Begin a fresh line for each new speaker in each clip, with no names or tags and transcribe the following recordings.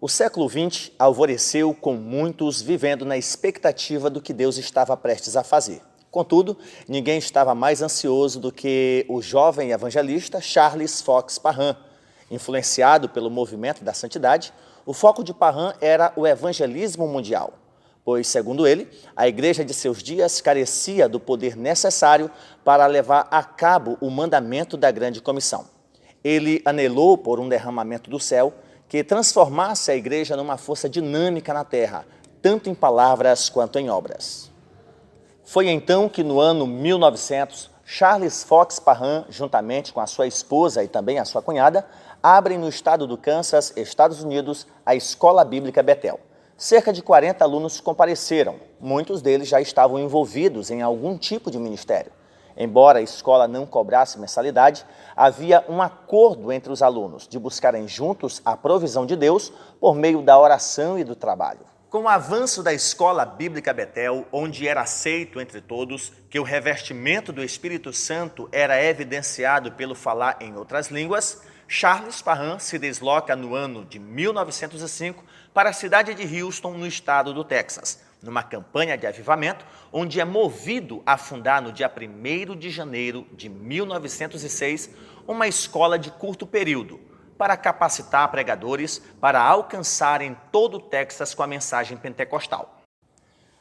O século XX alvoreceu com muitos vivendo na expectativa do que Deus estava prestes a fazer. Contudo, ninguém estava mais ansioso do que o jovem evangelista Charles Fox Parham. Influenciado pelo movimento da santidade, o foco de Parham era o evangelismo mundial, pois, segundo ele, a igreja de seus dias carecia do poder necessário para levar a cabo o mandamento da grande comissão. Ele anelou por um derramamento do céu que transformasse a igreja numa força dinâmica na terra, tanto em palavras quanto em obras. Foi então que no ano 1900, Charles Fox Parham, juntamente com a sua esposa e também a sua cunhada, abrem no estado do Kansas, Estados Unidos, a Escola Bíblica Bethel. Cerca de 40 alunos compareceram, muitos deles já estavam envolvidos em algum tipo de ministério. Embora a escola não cobrasse mensalidade, havia um acordo entre os alunos de buscarem juntos a provisão de Deus por meio da oração e do trabalho. Com o avanço da Escola Bíblica Bethel, onde era aceito entre todos que o revestimento do Espírito Santo era evidenciado pelo falar em outras línguas, Charles Parham se desloca no ano de 1905 para a cidade de Houston, no estado do Texas, numa campanha de avivamento, onde é movido a fundar no dia 1º de janeiro de 1906 uma escola de curto período para capacitar pregadores para alcançarem todo o Texas com a mensagem pentecostal.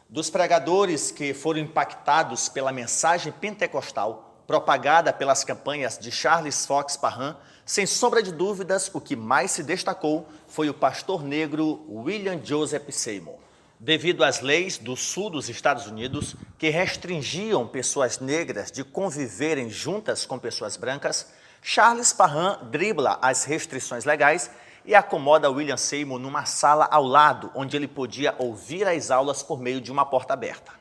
Dos pregadores que foram impactados pela mensagem pentecostal, propagada pelas campanhas de Charles Fox Parham, sem sombra de dúvidas, o que mais se destacou foi o pastor negro William Joseph Seymour. Devido às leis do sul dos Estados Unidos, que restringiam pessoas negras de conviverem juntas com pessoas brancas, Charles Parham dribla as restrições legais e acomoda William Seymour numa sala ao lado, onde ele podia ouvir as aulas por meio de uma porta aberta.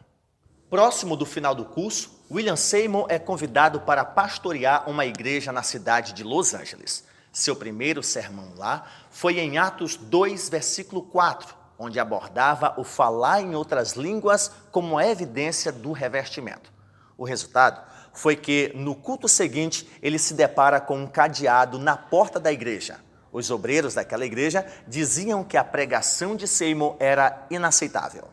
Próximo do final do curso, William Seymour é convidado para pastorear uma igreja na cidade de Los Angeles. Seu primeiro sermão lá foi em Atos 2, versículo 4, onde abordava o falar em outras línguas como evidência do revestimento. O resultado foi que, no culto seguinte, ele se depara com um cadeado na porta da igreja. Os obreiros daquela igreja diziam que a pregação de Seymour era inaceitável.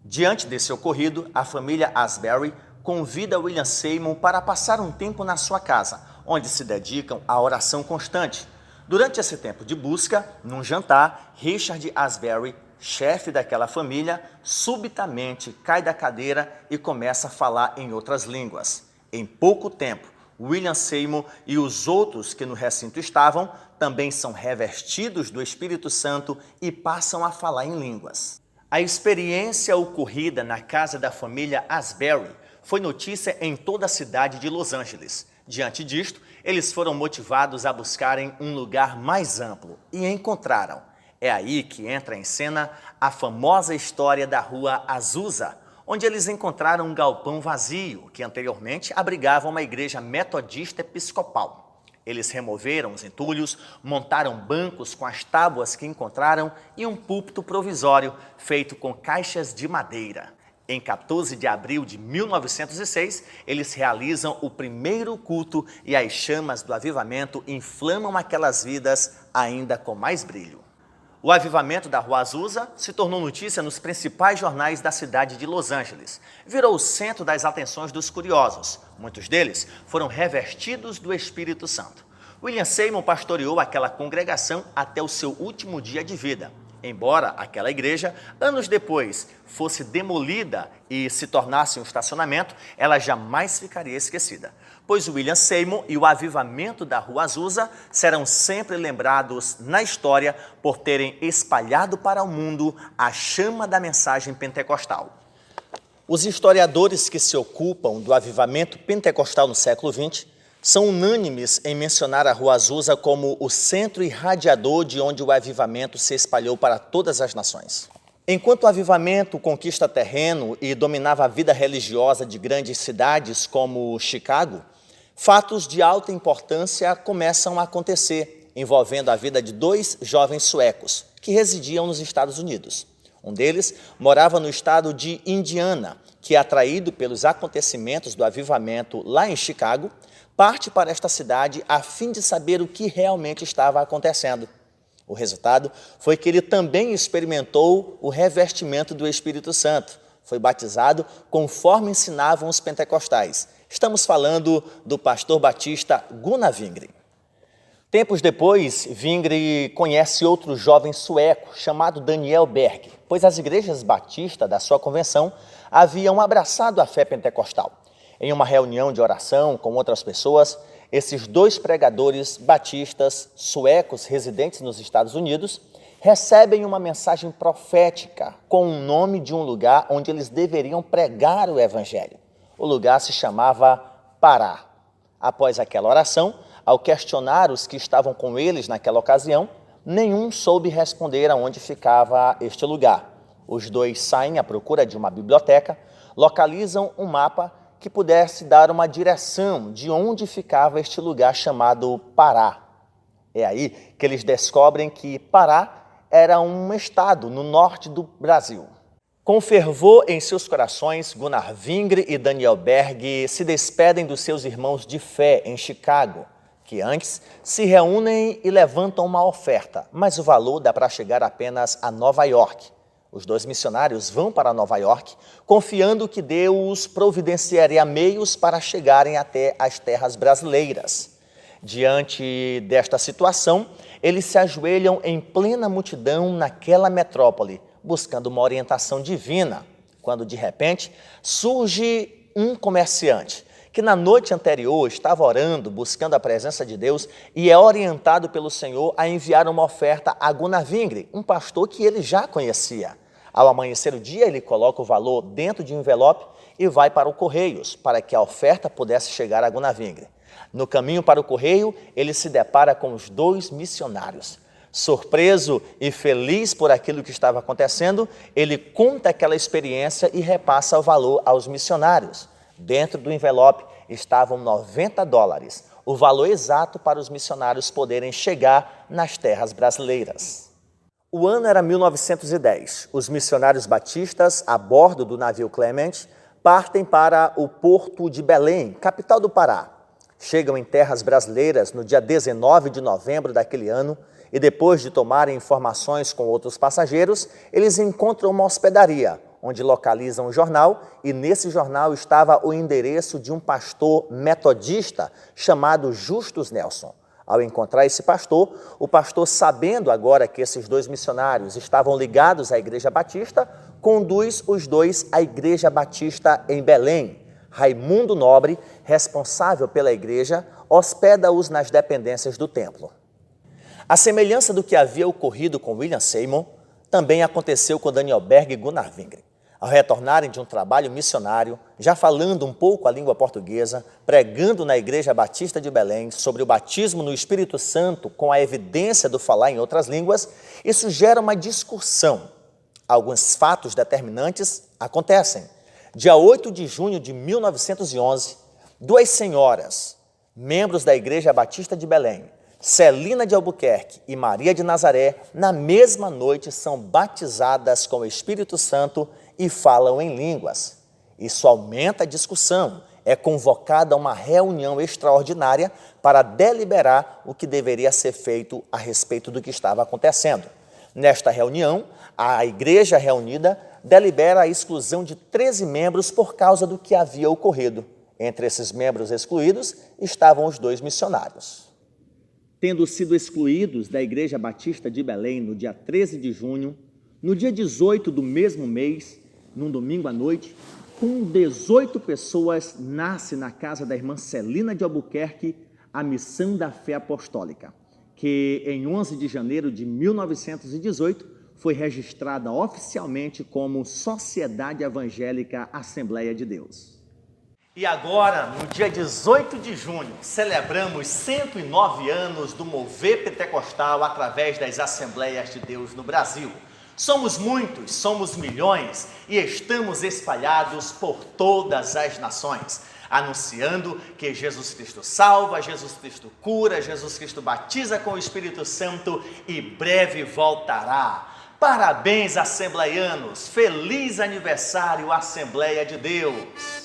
Diante desse ocorrido, a família Asbury convida William Seymour para passar um tempo na sua casa, onde se dedicam à oração constante. Durante esse tempo de busca, num jantar, Richard Asbury, chefe daquela família, subitamente cai da cadeira e começa a falar em outras línguas. Em pouco tempo, William Seymour e os outros que no recinto estavam também são revestidos do Espírito Santo e passam a falar em línguas. A experiência ocorrida na casa da família Asbury foi notícia em toda a cidade de Los Angeles. Diante disto, eles foram motivados a buscarem um lugar mais amplo e encontraram. É aí que entra em cena a famosa história da Rua Azusa, onde eles encontraram um galpão vazio que anteriormente abrigava uma igreja metodista episcopal. Eles removeram os entulhos, montaram bancos com as tábuas que encontraram e um púlpito provisório feito com caixas de madeira. Em 14 de abril de 1906, eles realizam o primeiro culto e as chamas do avivamento inflamam aquelas vidas ainda com mais brilho. O avivamento da Rua Azusa se tornou notícia nos principais jornais da cidade de Los Angeles. Virou o centro das atenções dos curiosos. Muitos deles foram revestidos do Espírito Santo. William Seymour pastoreou aquela congregação até o seu último dia de vida. Embora aquela igreja, anos depois, fosse demolida e se tornasse um estacionamento, ela jamais ficaria esquecida, pois William Seymour e o avivamento da Rua Azusa serão sempre lembrados na história por terem espalhado para o mundo a chama da mensagem pentecostal. Os historiadores que se ocupam do avivamento pentecostal no século XX são unânimes em mencionar a Rua Azusa como o centro irradiador de onde o avivamento se espalhou para todas as nações. Enquanto o avivamento conquista terreno e dominava a vida religiosa de grandes cidades como Chicago, fatos de alta importância começam a acontecer, envolvendo a vida de 2 jovens suecos que residiam nos Estados Unidos. Um deles morava no estado de Indiana, que, atraído pelos acontecimentos do avivamento lá em Chicago, parte para esta cidade a fim de saber o que realmente estava acontecendo. O resultado foi que ele também experimentou o revestimento do Espírito Santo. Foi batizado conforme ensinavam os pentecostais. Estamos falando do pastor batista Gunnar Wingre. Tempos depois, Wingre conhece outro jovem sueco chamado Daniel Berg, pois as igrejas batistas da sua convenção haviam abraçado a fé pentecostal. Em uma reunião de oração com outras pessoas, esses dois pregadores batistas suecos residentes nos Estados Unidos recebem uma mensagem profética com o nome de um lugar onde eles deveriam pregar o evangelho. O lugar se chamava Pará. Após aquela oração, ao questionar os que estavam com eles naquela ocasião, nenhum soube responder aonde ficava este lugar. Os dois saem à procura de uma biblioteca, localizam um mapa que pudesse dar uma direção de onde ficava este lugar chamado Pará. É aí que eles descobrem que Pará era um estado no norte do Brasil. Com fervor em seus corações, Gunnar Wingre e Daniel Berg se despedem dos seus irmãos de fé em Chicago, que antes se reúnem e levantam uma oferta, mas o valor dá para chegar apenas a Nova York. Os dois missionários vão para Nova York, confiando que Deus providenciaria meios para chegarem até as terras brasileiras. Diante desta situação, eles se ajoelham em plena multidão naquela metrópole, buscando uma orientação divina, quando de repente surge um comerciante que na noite anterior estava orando, buscando a presença de Deus e é orientado pelo Senhor a enviar uma oferta a Gunnar Wingre, um pastor que ele já conhecia. Ao amanhecer o dia, ele coloca o valor dentro de um envelope e vai para o Correios, para que a oferta pudesse chegar a Gunnar Wingre. No caminho para o Correio, ele se depara com os dois missionários. Surpreso e feliz por aquilo que estava acontecendo, ele conta aquela experiência e repassa o valor aos missionários. Dentro do envelope estavam $90, o valor exato para os missionários poderem chegar nas terras brasileiras. O ano era 1910. Os missionários batistas, a bordo do navio Clement, partem para o porto de Belém, capital do Pará. Chegam em terras brasileiras no dia 19 de novembro daquele ano e depois de tomarem informações com outros passageiros, eles encontram uma hospedaria, onde localizam um jornal e nesse jornal estava o endereço de um pastor metodista chamado Justus Nelson. Ao encontrar esse pastor, o pastor, sabendo agora que esses dois missionários estavam ligados à Igreja Batista, conduz os dois à Igreja Batista em Belém. Raimundo Nobre, responsável pela igreja, hospeda-os nas dependências do templo. A semelhança do que havia ocorrido com William Seymour, também aconteceu com Daniel Berg e Gunnar Wingre. Ao retornarem de um trabalho missionário, já falando um pouco a língua portuguesa, pregando na Igreja Batista de Belém sobre o batismo no Espírito Santo com a evidência do falar em outras línguas, isso gera uma discussão. Alguns fatos determinantes acontecem. Dia 8 de junho de 1911, duas senhoras, membros da Igreja Batista de Belém, Celina de Albuquerque e Maria de Nazaré, na mesma noite são batizadas com o Espírito Santo e falam em línguas. Isso aumenta a discussão. É convocada uma reunião extraordinária para deliberar o que deveria ser feito a respeito do que estava acontecendo. Nesta reunião, a igreja reunida delibera a exclusão de 13 membros por causa do que havia ocorrido. Entre esses membros excluídos estavam os dois missionários. Tendo sido excluídos da Igreja Batista de Belém no dia 13 de junho, no dia 18 do mesmo mês, num domingo à noite, com 18 pessoas, nasce na casa da irmã Celina de Albuquerque a Missão da Fé Apostólica, que em 11 de janeiro de 1918 foi registrada oficialmente como Sociedade Evangélica Assembleia de Deus. E agora, no dia 18 de junho, celebramos 109 anos do mover pentecostal através das Assembleias de Deus no Brasil. Somos muitos, somos milhões e estamos espalhados por todas as nações, anunciando que Jesus Cristo salva, Jesus Cristo cura, Jesus Cristo batiza com o Espírito Santo e breve voltará. Parabéns, assembleianos! Feliz aniversário, Assembleia de Deus!